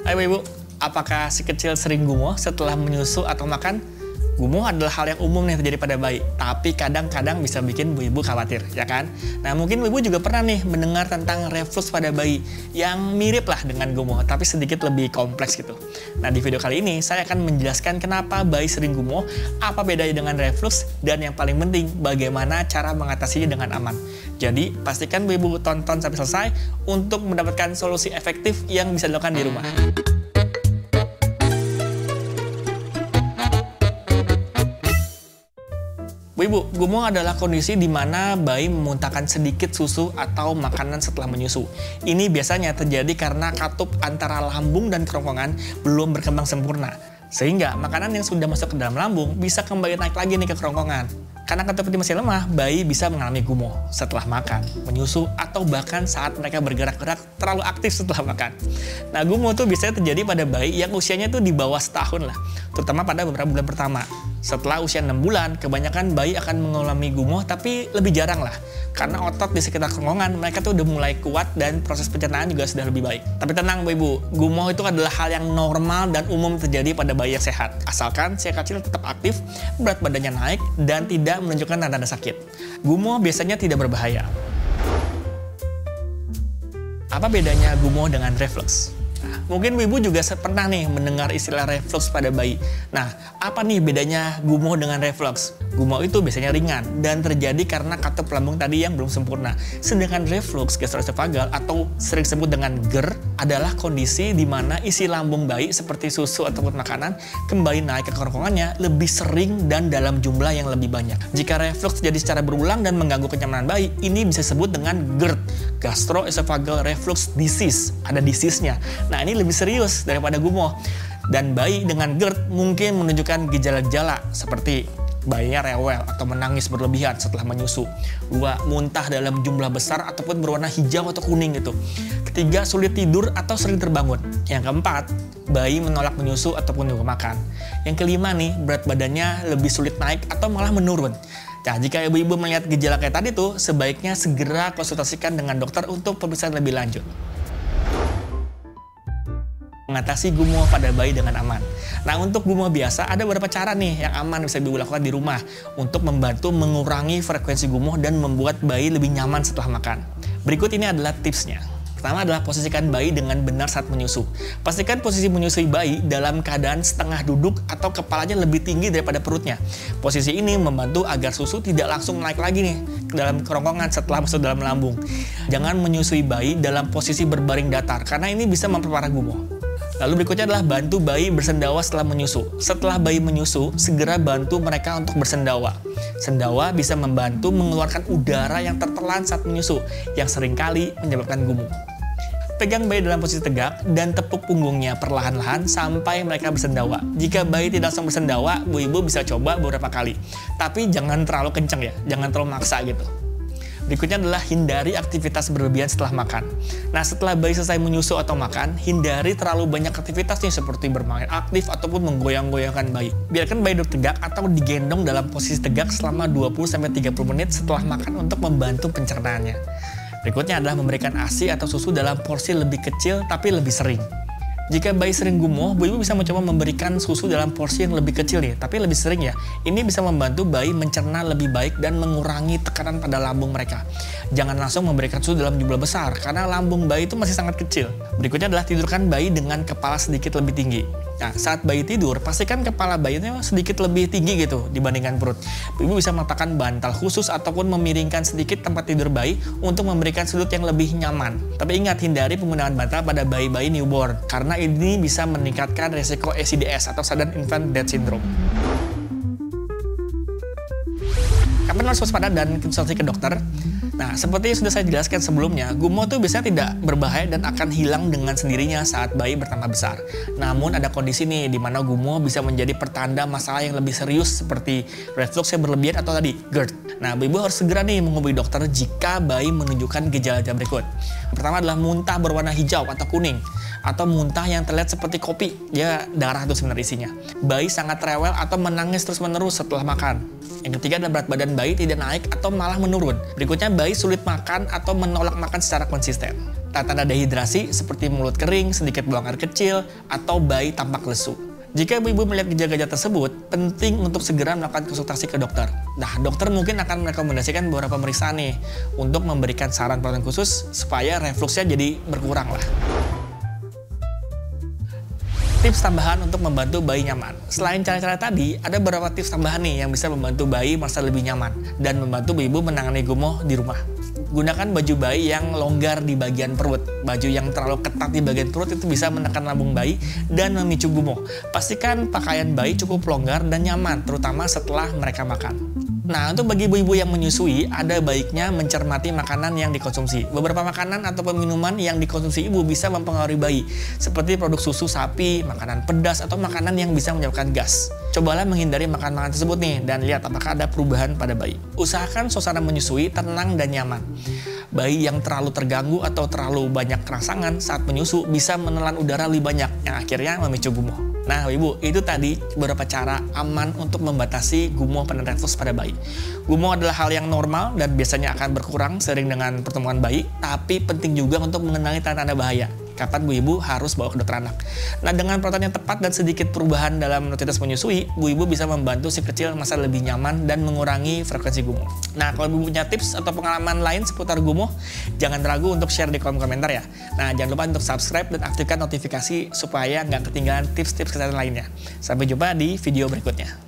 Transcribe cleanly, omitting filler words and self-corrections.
Ayo Ibu, apakah si kecil sering gumoh setelah menyusu atau makan? Gumoh adalah hal yang umum nih terjadi pada bayi, tapi kadang-kadang bisa bikin ibu khawatir, ya kan? Nah, mungkin ibu juga pernah nih mendengar tentang reflux pada bayi yang mirip lah dengan gumoh, tapi sedikit lebih kompleks gitu. Nah, di video kali ini saya akan menjelaskan kenapa bayi sering gumoh, apa bedanya dengan reflux, dan yang paling penting, bagaimana cara mengatasinya dengan aman. Jadi, pastikan ibu tonton sampai selesai untuk mendapatkan solusi efektif yang bisa dilakukan di rumah. Ibu, gumoh adalah kondisi di mana bayi memuntahkan sedikit susu atau makanan setelah menyusu. Ini biasanya terjadi karena katup antara lambung dan kerongkongan belum berkembang sempurna. Sehingga makanan yang sudah masuk ke dalam lambung bisa kembali naik lagi nih ke kerongkongan. Karena katup ini masih lemah, bayi bisa mengalami gumoh setelah makan, menyusu, atau bahkan saat mereka bergerak-gerak terlalu aktif setelah makan. Nah, gumoh tuh biasanya terjadi pada bayi yang usianya tuh di bawah setahun lah, terutama pada beberapa bulan pertama. Setelah usia 6 bulan, kebanyakan bayi akan mengalami gumoh, tapi lebih jarang lah. Karena otot di sekitar kerongkongan mereka tuh udah mulai kuat dan proses pencernaan juga sudah lebih baik. Tapi tenang Ibu, gumoh itu adalah hal yang normal dan umum terjadi pada bayi yang sehat. Asalkan si kecil tetap aktif, berat badannya naik, dan tidak menunjukkan tanda-tanda sakit. Gumoh biasanya tidak berbahaya. Apa bedanya gumoh dengan reflux? Nah, mungkin ibu juga pernah nih mendengar istilah reflux pada bayi. Nah, apa nih bedanya gumoh dengan reflux? Gumoh itu biasanya ringan dan terjadi karena katup lambung tadi yang belum sempurna. Sedangkan reflux gastroesofagal atau sering disebut dengan GERD adalah kondisi di mana isi lambung bayi seperti susu ataupun makanan kembali naik ke kerongkongannya lebih sering dan dalam jumlah yang lebih banyak. Jika reflux terjadi secara berulang dan mengganggu kenyamanan bayi, ini bisa disebut dengan GERD, gastroesophageal reflux disease. Ada disease-nya. Nah, ini lebih serius daripada gumoh. Dan bayi dengan GERD mungkin menunjukkan gejala-gejala seperti bayinya rewel atau menangis berlebihan setelah menyusu. 2. Muntah dalam jumlah besar ataupun berwarna hijau atau kuning gitu. 3. Sulit tidur atau sering terbangun. Yang keempat, bayi menolak menyusu ataupun juga makan. Yang kelima nih, berat badannya lebih sulit naik atau malah menurun. Nah, jika ibu-ibu melihat gejala kayak tadi tuh, sebaiknya segera konsultasikan dengan dokter untuk pemeriksaan lebih lanjut. Mengatasi gumoh pada bayi dengan aman. Nah, untuk gumoh biasa ada beberapa cara nih yang aman bisa ibu lakukan di rumah untuk membantu mengurangi frekuensi gumoh dan membuat bayi lebih nyaman setelah makan. Berikut ini adalah tipsnya. Pertama adalah posisikan bayi dengan benar saat menyusu. Pastikan posisi menyusui bayi dalam keadaan setengah duduk atau kepalanya lebih tinggi daripada perutnya. Posisi ini membantu agar susu tidak langsung naik lagi nih ke dalam kerongkongan setelah masuk dalam lambung. Jangan menyusui bayi dalam posisi berbaring datar karena ini bisa memperparah gumoh. Lalu berikutnya adalah bantu bayi bersendawa setelah menyusu. Setelah bayi menyusu, segera bantu mereka untuk bersendawa. Sendawa bisa membantu mengeluarkan udara yang tertelan saat menyusu, yang seringkali menyebabkan gumoh. Pegang bayi dalam posisi tegak dan tepuk punggungnya perlahan-lahan sampai mereka bersendawa. Jika bayi tidak langsung bersendawa, ibu bisa coba beberapa kali. Tapi jangan terlalu kencang ya, jangan terlalu maksa gitu. Berikutnya adalah hindari aktivitas berlebihan setelah makan. Nah, setelah bayi selesai menyusu atau makan, hindari terlalu banyak aktivitas nih seperti bermain aktif ataupun menggoyang-goyangkan bayi. Biarkan bayi duduk tegak atau digendong dalam posisi tegak selama 20-30 menit setelah makan untuk membantu pencernaannya. Berikutnya adalah memberikan ASI atau susu dalam porsi lebih kecil tapi lebih sering. Jika bayi sering gumoh, ibu bisa mencoba memberikan susu dalam porsi yang lebih kecil nih, tapi lebih sering ya. Ini bisa membantu bayi mencerna lebih baik dan mengurangi tekanan pada lambung mereka. Jangan langsung memberikan susu dalam jumlah besar, karena lambung bayi itu masih sangat kecil. Berikutnya adalah tidurkan bayi dengan kepala sedikit lebih tinggi. Nah, saat bayi tidur, pastikan kepala bayinya sedikit lebih tinggi gitu dibandingkan perut. Ibu bisa meletakkan bantal khusus ataupun memiringkan sedikit tempat tidur bayi untuk memberikan sudut yang lebih nyaman. Tapi ingat, hindari penggunaan bantal pada bayi-bayi newborn, karena ini bisa meningkatkan resiko SIDS atau Sudden Infant Death Syndrome. Kapan harus waspada dan konsultasi ke dokter? Nah, seperti yang sudah saya jelaskan sebelumnya, gumoh itu biasanya tidak berbahaya dan akan hilang dengan sendirinya saat bayi bertambah besar. Namun ada kondisi nih di mana gumoh bisa menjadi pertanda masalah yang lebih serius seperti reflux yang berlebihan atau tadi GERD. Nah, ibu harus segera nih menghubungi dokter jika bayi menunjukkan gejala-gejala berikut. Pertama adalah muntah berwarna hijau atau kuning, atau muntah yang terlihat seperti kopi, ya darah itu sebenarnya isinya. Bayi sangat rewel atau menangis terus-menerus setelah makan. Yang ketiga adalah berat badan bayi tidak naik atau malah menurun. Berikutnya, bayi sulit makan atau menolak makan secara konsisten. Tanda-tanda dehidrasi seperti mulut kering, sedikit buang air kecil, atau bayi tampak lesu. Jika ibu-ibu melihat gejala-gejala tersebut, penting untuk segera melakukan konsultasi ke dokter. Nah, dokter mungkin akan merekomendasikan beberapa pemeriksaan nih untuk memberikan saran perawatan khusus supaya refluksnya jadi berkurang lah. Tips tambahan untuk membantu bayi nyaman. Selain cara-cara tadi, ada beberapa tips tambahan nih yang bisa membantu bayi merasa lebih nyaman dan membantu ibu menangani gumoh di rumah. Gunakan baju bayi yang longgar di bagian perut. Baju yang terlalu ketat di bagian perut itu bisa menekan lambung bayi dan memicu gumoh. Pastikan pakaian bayi cukup longgar dan nyaman, terutama setelah mereka makan. Nah, untuk bagi ibu-ibu yang menyusui, ada baiknya mencermati makanan yang dikonsumsi. Beberapa makanan atau minuman yang dikonsumsi ibu bisa mempengaruhi bayi, seperti produk susu sapi, makanan pedas, atau makanan yang bisa menyebabkan gas. Cobalah menghindari makan-makan tersebut nih, dan lihat apakah ada perubahan pada bayi. Usahakan suasana menyusui tenang dan nyaman. Bayi yang terlalu terganggu atau terlalu banyak rangsangan saat menyusu bisa menelan udara lebih banyak, yang akhirnya memicu gumoh. Nah, ibu, itu tadi beberapa cara aman untuk membatasi gumoh pada reflux pada bayi. Gumoh adalah hal yang normal dan biasanya akan berkurang sering dengan pertumbuhan bayi, tapi penting juga untuk mengenali tanda-tanda bahaya. Kapan ibu harus bawa ke dokter anak. Nah, dengan perawatan yang tepat dan sedikit perubahan dalam rutinitas menyusui, ibu bisa membantu si kecil merasa lebih nyaman dan mengurangi frekuensi gumoh. Nah, kalau ibu punya tips atau pengalaman lain seputar gumoh, jangan ragu untuk share di kolom komentar ya. Nah, jangan lupa untuk subscribe dan aktifkan notifikasi supaya nggak ketinggalan tips-tips kesehatan lainnya. Sampai jumpa di video berikutnya.